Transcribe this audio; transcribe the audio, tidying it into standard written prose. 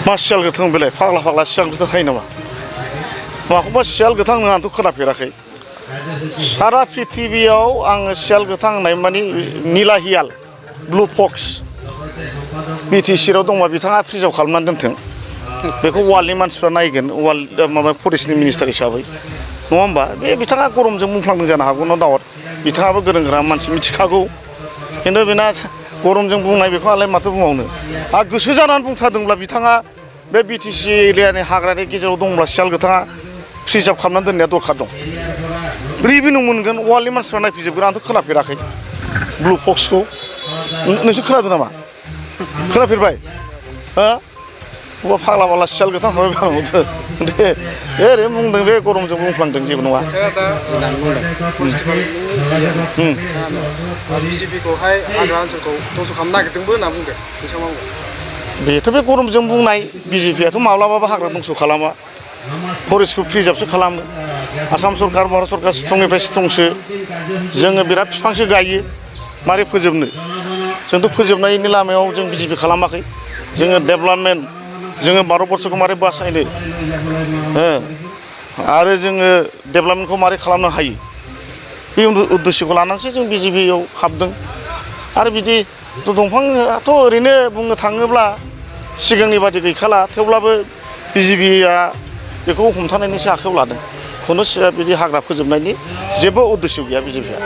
मा सियाल गोथां बेलाय फाग्ला फाग्ला सियाल गोथां थायो नामा माखौबा सियाल गोथां नों आंथ' खोनाफेराखै सारा पृथिबियाव आङो सियाल गोथां होननाय माने निला हियाल ब्लु फक्स बिटिसिआव दंबा बिथाङा प्रिजार्भ खालामनानै दोनथों बेखौ वार्ल्डनि मानसिफ्रा नायगोन वार्ल्ड माबा फरेस्टनि मिनिस्टार हिसाबै नङा होमबा बे बिथाङा गरमजों बुंफ्लांदों जानो हागौ न दाउट बिथाङाबो गोरों गोरा मानसि मिथिखागौ खिन्थु बेना गरमजों बुंनाय बेखौ आलाय माथो बुंबावनो आरो गोसो जानानै बुंथारदोंब्ला बिथाङा बे बिटिसि एरियानि हाग्रानि गेजेराव दंब्ला सियाल गोथाङा प्रिजार्भ खालामनानै दोननाया दरखार दं रिभिनिउ मोनगोन वार्ल्डनि मानसिफ्रा नायफैजोबगोन आंथ' खोनाफेराखै ब्लु फक्सखौ नोंसोर खोनादों नामा खोनाफेरबाय हो बबा फाग्ला फाग्ला सियाल गोथां थाबाय बानांगौ दे ओरैनो बुंदों बे गरमजों बुंफ्लांदों जेबो नङा बिजेपिखौहाय हाग्रा ओनसोलखौ दंस' खालामनो नागिरदोंबो होनना बुंदों नोंथाङा मा बुंगोन बेथ' बे गरमजों बुंनाय बिजेपियाथ' माब्लाबाबो हाग्रा दंस' खालामा फरेस्टखौ प्रिजार्भसो खालामो आसाम सरकार भारत सरकार स्ट्रंनिफ्राय स्ट्रंसो जोङो बिराद बिफांसो गायो मारै फोजोबनो जोंथ' फोजोबनायनि लामायाव जों बिजेपि खालामाखै जोङो डेभेलपमेन्ट जोङो भारतबर्षखौ मारै बासायनो आरो जोङो डेभेलपमेन्टखौ मारै खालामनो हायो बे उद्देश्यखौ लानानैसो जों बिजेपिआव हाबदों आरो बिदि दंफाङाथ' ओरैनो बुंनो थाङोब्ला सिगांनि बादि गैखाला थेवब्लाबो बिजेपिआ बेखौ हमथानायनिसो आखायाव लादों खुनु बिदि हाग्रा फोजोबनायनि जेबो उद्देश्य गैया बिजेपिआ